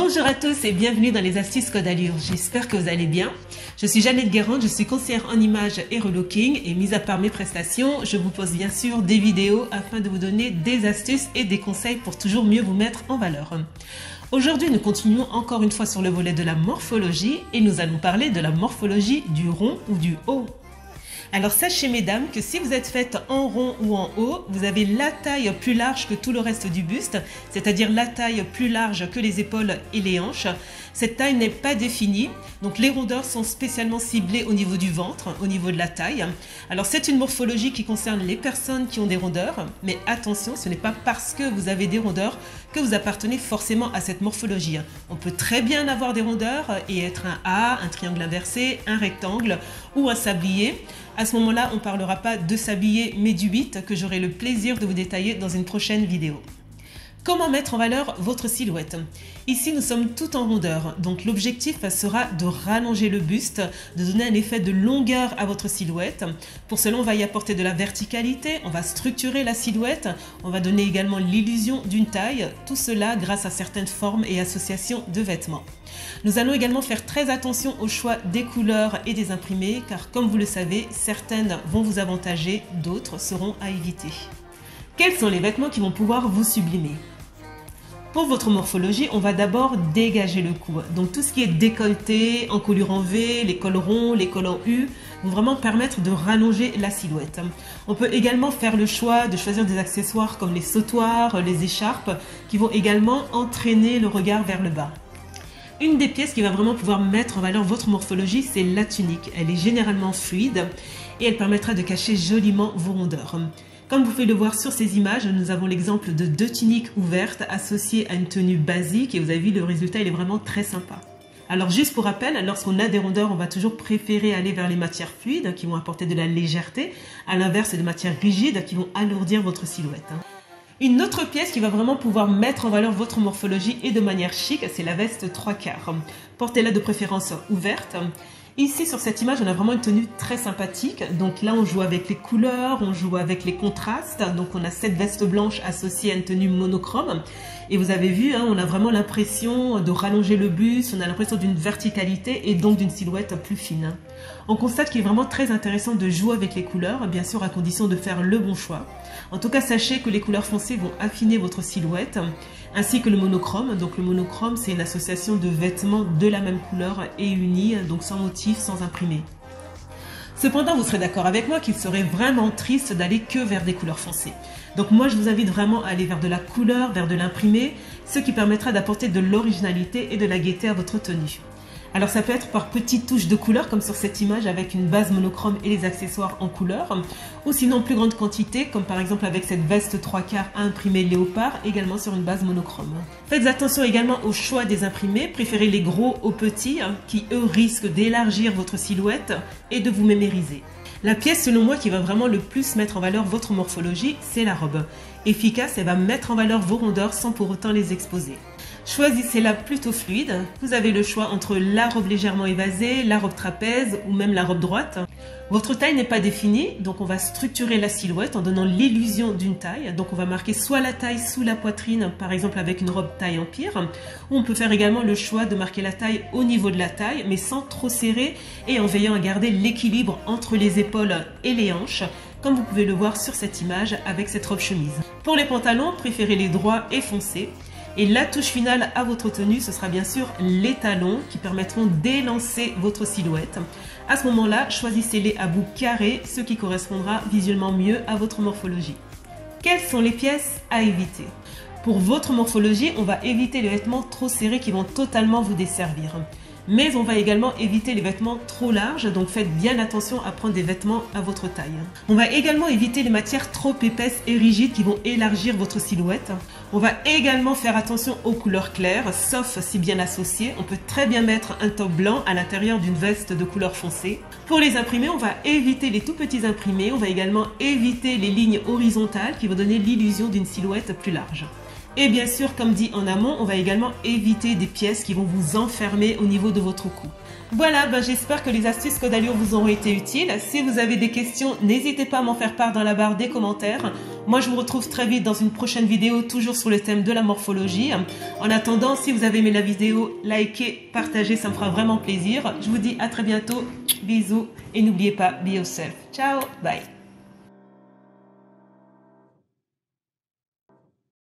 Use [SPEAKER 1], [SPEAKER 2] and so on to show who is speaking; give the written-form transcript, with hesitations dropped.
[SPEAKER 1] Bonjour à tous et bienvenue dans les astuces Code Allure. J'espère que vous allez bien. Je suis Jeannette Guérande, je suis conseillère en images et relooking et mis à part mes prestations, je vous pose bien sûr des vidéos afin de vous donner des astuces et des conseils pour toujours mieux vous mettre en valeur. Aujourd'hui, nous continuons encore une fois sur le volet de la morphologie et nous allons parler de la morphologie du rond ou du haut. Alors sachez mesdames que si vous êtes faite en rond ou en haut, vous avez la taille plus large que tout le reste du buste, c'est-à-dire la taille plus large que les épaules et les hanches. Cette taille n'est pas définie, donc les rondeurs sont spécialement ciblées au niveau du ventre, au niveau de la taille. Alors c'est une morphologie qui concerne les personnes qui ont des rondeurs, mais attention, ce n'est pas parce que vous avez des rondeurs que vous appartenez forcément à cette morphologie. On peut très bien avoir des rondeurs et être un A, un triangle inversé, un rectangle ou un sablier. À ce moment-là, on ne parlera pas de sablier mais du 8 que j'aurai le plaisir de vous détailler dans une prochaine vidéo. Comment mettre en valeur votre silhouette? Ici, nous sommes tout en rondeur, donc l'objectif sera de rallonger le buste, de donner un effet de longueur à votre silhouette. Pour cela, on va y apporter de la verticalité, on va structurer la silhouette, on va donner également l'illusion d'une taille, tout cela grâce à certaines formes et associations de vêtements. Nous allons également faire très attention au choix des couleurs et des imprimés, car comme vous le savez, certaines vont vous avantager, d'autres seront à éviter. Quels sont les vêtements qui vont pouvoir vous sublimer? Pour votre morphologie, on va d'abord dégager le cou. Donc tout ce qui est décolleté, encolure en V, les cols ronds, les cols en U, vont vraiment permettre de rallonger la silhouette. On peut également faire le choix de choisir des accessoires comme les sautoirs, les écharpes, qui vont également entraîner le regard vers le bas. Une des pièces qui va vraiment pouvoir mettre en valeur votre morphologie, c'est la tunique. Elle est généralement fluide et elle permettra de cacher joliment vos rondeurs. Comme vous pouvez le voir sur ces images, nous avons l'exemple de deux tuniques ouvertes associées à une tenue basique et vous avez vu le résultat, il est vraiment très sympa. Alors juste pour rappel, lorsqu'on a des rondeurs, on va toujours préférer aller vers les matières fluides qui vont apporter de la légèreté, à l'inverse des matières rigides qui vont alourdir votre silhouette. Une autre pièce qui va vraiment pouvoir mettre en valeur votre morphologie et de manière chic, c'est la veste 3/4. Portez-la de préférence ouverte. Ici, sur cette image, on a vraiment une tenue très sympathique. Donc là, on joue avec les couleurs, on joue avec les contrastes. Donc on a cette veste blanche associée à une tenue monochrome. Et vous avez vu, on a vraiment l'impression de rallonger le buste, on a l'impression d'une verticalité et donc d'une silhouette plus fine. On constate qu'il est vraiment très intéressant de jouer avec les couleurs, bien sûr à condition de faire le bon choix. En tout cas, sachez que les couleurs foncées vont affiner votre silhouette, ainsi que le monochrome. Donc le monochrome, c'est une association de vêtements de la même couleur et unis, donc sans motif, sans imprimé. Cependant, vous serez d'accord avec moi qu'il serait vraiment triste d'aller que vers des couleurs foncées. Donc moi, je vous invite vraiment à aller vers de la couleur, vers de l'imprimé, ce qui permettra d'apporter de l'originalité et de la gaieté à votre tenue. Alors ça peut être par petites touches de couleur comme sur cette image avec une base monochrome et les accessoires en couleur, ou sinon en plus grande quantité comme par exemple avec cette veste 3/4 à imprimer léopard également sur une base monochrome. Faites attention également au choix des imprimés, préférez les gros aux petits qui eux risquent d'élargir votre silhouette et de vous mémériser. La pièce selon moi qui va vraiment le plus mettre en valeur votre morphologie, c'est la robe. Efficace, elle va mettre en valeur vos rondeurs sans pour autant les exposer. Choisissez-la plutôt fluide. Vous avez le choix entre la robe légèrement évasée, la robe trapèze ou même la robe droite. Votre taille n'est pas définie, donc on va structurer la silhouette en donnant l'illusion d'une taille. Donc on va marquer soit la taille sous la poitrine, par exemple avec une robe taille empire, ou on peut faire également le choix de marquer la taille au niveau de la taille, mais sans trop serrer et en veillant à garder l'équilibre entre les épaules et les hanches, comme vous pouvez le voir sur cette image avec cette robe chemise. Pour les pantalons, préférez les droits et foncés. Et la touche finale à votre tenue, ce sera bien sûr les talons qui permettront d'élancer votre silhouette. À ce moment-là, choisissez-les à bout carré, ce qui correspondra visuellement mieux à votre morphologie. Quelles sont les pièces à éviter? Pour votre morphologie, on va éviter les vêtements trop serrés qui vont totalement vous desservir. Mais on va également éviter les vêtements trop larges, donc faites bien attention à prendre des vêtements à votre taille. On va également éviter les matières trop épaisses et rigides qui vont élargir votre silhouette. On va également faire attention aux couleurs claires, sauf si bien associées. On peut très bien mettre un top blanc à l'intérieur d'une veste de couleur foncée. Pour les imprimés, on va éviter les tout petits imprimés. On va également éviter les lignes horizontales qui vont donner l'illusion d'une silhouette plus large. Et bien sûr, comme dit en amont, on va également éviter des pièces qui vont vous enfermer au niveau de votre cou. Voilà, j'espère que les astuces Code Allure vous auront été utiles. Si vous avez des questions, n'hésitez pas à m'en faire part dans la barre des commentaires. Moi, je vous retrouve très vite dans une prochaine vidéo, toujours sur le thème de la morphologie. En attendant, si vous avez aimé la vidéo, likez, partagez, ça me fera vraiment plaisir. Je vous dis à très bientôt, bisous et n'oubliez pas, be yourself. Ciao, bye.